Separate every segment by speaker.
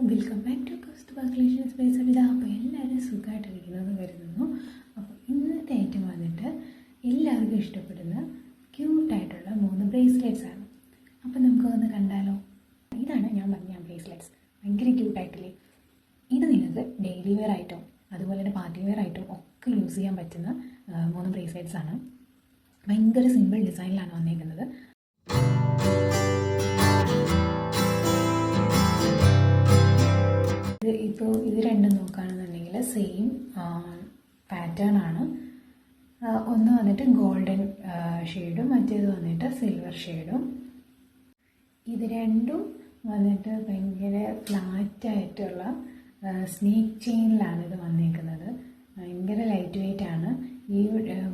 Speaker 1: Welcome back to Kaustubha collections space അവിത. അപ്പോൾ എല്ലാവരും സുഖമായിട്ടിരിക്കുന്നതെന്ന് കരുതുന്നു. അപ്പോൾ ഇന്നത്തെ ഐറ്റം വന്നിട്ട് എല്ലാവർക്കും ഇഷ്ടപ്പെടുന്ന ക്യൂട്ടായിട്ടുള്ള 3 ബ്രേസ്ലെറ്റ്സ് ആണ്. അപ്പോൾ നമുക്ക് ഒന്ന് കണ്ടാലോ. ഇതാണ് ഞാൻ പറഞ്ഞ ബ്രേസ്ലെറ്റ്സ്. ഭയങ്കര ക്യൂട്ടായിട്ടില്ലേ. ഇത് നിങ്ങൾക്ക് ഡെയിലി വെയർ ആയിട്ടും അതുപോലെ തന്നെ പാർട്ടി വെയർ ആയിട്ടും ഒക്കെ യൂസ് ചെയ്യാൻ പറ്റുന്ന 3 ബ്രേസ്ലെറ്റ്സ് ആണ്. ഭയങ്കര സിമ്പിൾ ഡിസൈനിലാണ് വന്നിരിക്കുന്നത്. ഇപ്പോൾ ഇത് രണ്ടും നോക്കുകയാണെന്നുണ്ടെങ്കിൽ സെയിം പാറ്റേൺ ആണ്. ഒന്ന് വന്നിട്ട് ഗോൾഡൻ ഷെയ്ഡും മറ്റേത് വന്നിട്ട് സിൽവർ ഷെയ്ഡും. ഇത് രണ്ടും വന്നിട്ട് ഭയങ്കര ഫ്ലാറ്റായിട്ടുള്ള സ്നേക്ക് ചെയിനിലാണ് ഇത് വന്നിരിക്കുന്നത്. ഭയങ്കര ലൈറ്റ് വെയ്റ്റ് ആണ്. ഈ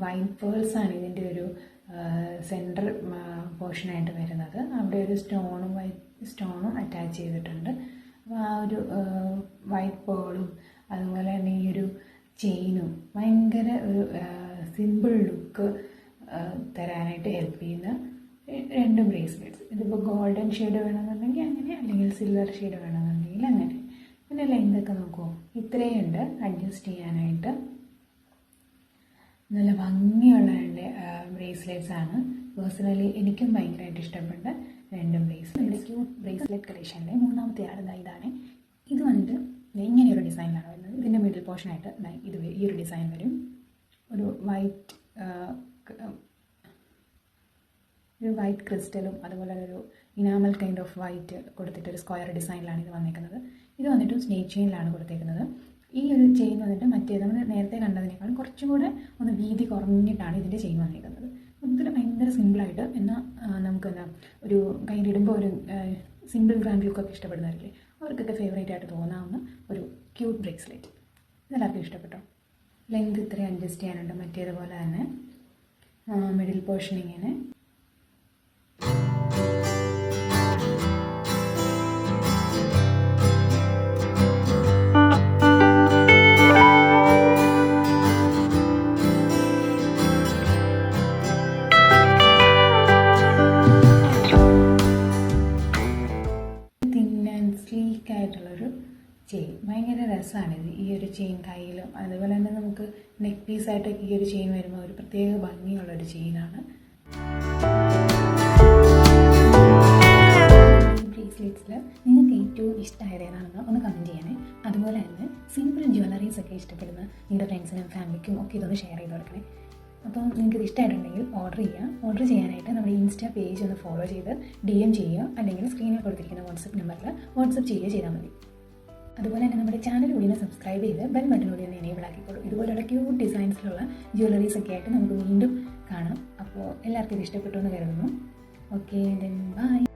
Speaker 1: വൈറ്റ് പേൾസാണ് ഇതിൻ്റെ ഒരു സെൻറ്റർ പോർഷനായിട്ട് വരുന്നത്. അവിടെ ഒരു സ്റ്റോണും അറ്റാച്ച് ചെയ്തിട്ടുണ്ട്. അപ്പോൾ ആ ഒരു വൈറ്റ് പേളും അതുപോലെ തന്നെ ഈ ഒരു ചെയിനും ഭയങ്കര ഒരു സിമ്പിൾ ലുക്ക് തരാനായിട്ട് ഹെൽപ്പ് ചെയ്യുന്ന 2 ബ്രേസ്ലെറ്റ്സ്. ഇതിപ്പോൾ ഗോൾഡൻ ഷെയ്ഡ് വേണമെന്നുണ്ടെങ്കിൽ അങ്ങനെ, അല്ലെങ്കിൽ സിൽവർ ഷെയ്ഡ് വേണമെന്നുണ്ടെങ്കിൽ അങ്ങനെ. പിന്നെ ലെങ്തൊക്കെ നോക്കുമോ, ഇത്രയുണ്ട് അഡ്ജസ്റ്റ് ചെയ്യാനായിട്ട്. നല്ല ഭംഗിയുള്ള 2 ബ്രേസ്ലെറ്റ്സ് ആണ്. പേഴ്സണലി എനിക്കും ഭയങ്കരമായിട്ട് ഇഷ്ടപ്പെട്ട 2 ബ്രേസ്ലെറ്റ്. ക്യൂട്ട് ബ്രേസ്ലെറ്റ് കളക്ഷനിലെ 3ാമത്തെ ഇതാണ്. ഇത് വന്നിട്ട് ഇങ്ങനെയൊരു ഡിസൈനിലാണ് വരുന്നത്. ഇതിൻ്റെ മിഡിൽ പോർഷനായിട്ട് ഇത് ഈ ഒരു ഡിസൈൻ വരും. ഒരു വൈറ്റ് ക്രിസ്റ്റലും അതുപോലെ ഒരു ഇനാമൽ കൈൻഡ് ഓഫ് വൈറ്റ് കൊടുത്തിട്ടൊരു സ്ക്വയർ ഡിസൈനിലാണ് ഇത് വന്നിരിക്കുന്നത്. ഇത് വന്നിട്ട് സ്നേക്ക് ചെയിനിലാണ് കൊടുത്തേക്കുന്നത്. ഈ ഒരു ചെയിൻ വന്നിട്ട് നമ്മൾ നേരത്തെ കണ്ടതിനേക്കാളും കുറച്ചും കൂടെ ഒന്ന് വീതി കുറഞ്ഞിട്ടാണ് ഇതിൻ്റെ ചെയിൻ വന്നിരിക്കുന്നത്. ഇതിൽ ഭയങ്കര സിമ്പിളായിട്ട് എന്നാൽ നമുക്ക് ഒരു കയ്യിലിടുമ്പോൾ ഒരു സിമ്പിൾ ഗ്രാൻഡ് ലുക്കൊക്കെ ഇഷ്ടപ്പെടുന്നവരില്ലേ, അവർക്കൊക്കെ ഫേവറേറ്റ് ആയിട്ട് തോന്നാവുന്ന ഒരു ക്യൂട്ട് ബ്രേസ്ലെറ്റ്. ഇതെല്ലാവർക്കും ഇഷ്ടപ്പെട്ടോ. ലെങ്ത് ഇത്രയും അഡ്ജസ്റ്റ് ചെയ്യാനുണ്ട്. മറ്റേതുപോലെ തന്നെ മിഡിൽ പോർഷൻ ഇങ്ങനെ. സ്ലീക്കായിട്ടുള്ളൊരു ചെയിൻ. ഭയങ്കര രസമാണിത്. ഈ ഒരു ചെയിൻ കയ്യിലും അതുപോലെ തന്നെ നമുക്ക് നെക്ക് പീസായിട്ടൊക്കെ ഈ ഒരു ചെയിൻ വരുമ്പോൾ ഒരു പ്രത്യേക ഭംഗിയുള്ളൊരു ചെയിനാണ്. ഈ ബ്രേസ്ലെറ്റ്സിൽ നിങ്ങൾക്ക് ഏറ്റവും ഇഷ്ടമായത് ഏതാണെന്ന് ഒന്ന് കമൻറ്റ് ചെയ്യണേ. അതുപോലെ തന്നെ സിമ്പിൾ ജ്വല്ലറീസ് ഒക്കെ ഇഷ്ടപ്പെടുന്ന നിങ്ങളുടെ ഫ്രണ്ട്സിനും ഫാമിലിക്കും ഒക്കെ ഇതൊന്ന് ഷെയർ ചെയ്ത് കൊടുക്കണേ. അപ്പോൾ നിങ്ങൾക്ക് ഇത് ഇഷ്ടമായിട്ടുണ്ടെങ്കിൽ ഓർഡർ ചെയ്യാനായിട്ട് നമ്മുടെ ഇൻസ്റ്റാ പേജ് ഒന്ന് ഫോളോ ചെയ്ത് DM ചെയ്യുക, അല്ലെങ്കിൽ സ്ക്രീനിൽ കൊടുത്തിരിക്കുന്ന വാട്സപ്പ് നമ്പറിൽ വാട്സപ്പ് ചെയ്താൽ മതി. അതുപോലെ തന്നെ നമ്മുടെ ചാനൽ കൂടി ഒന്ന് സബ്സ്ക്രൈബ് ചെയ്ത് ബെൽ ബട്ടൺ കൂടി ഒന്ന് എനേബിൾ ആക്കിക്കോളൂ. ഇതുപോലുള്ള ക്യൂട്ട് ഡിസൈൻസിലുള്ള ജ്വല്ലറീസ് ഒക്കെ ആയിട്ട് നമുക്ക് വീണ്ടും കാണാം. അപ്പോൾ എല്ലാവർക്കും ഇത് ഇഷ്ടപ്പെട്ടു എന്ന് കരുതുന്നു. Okay, then bye.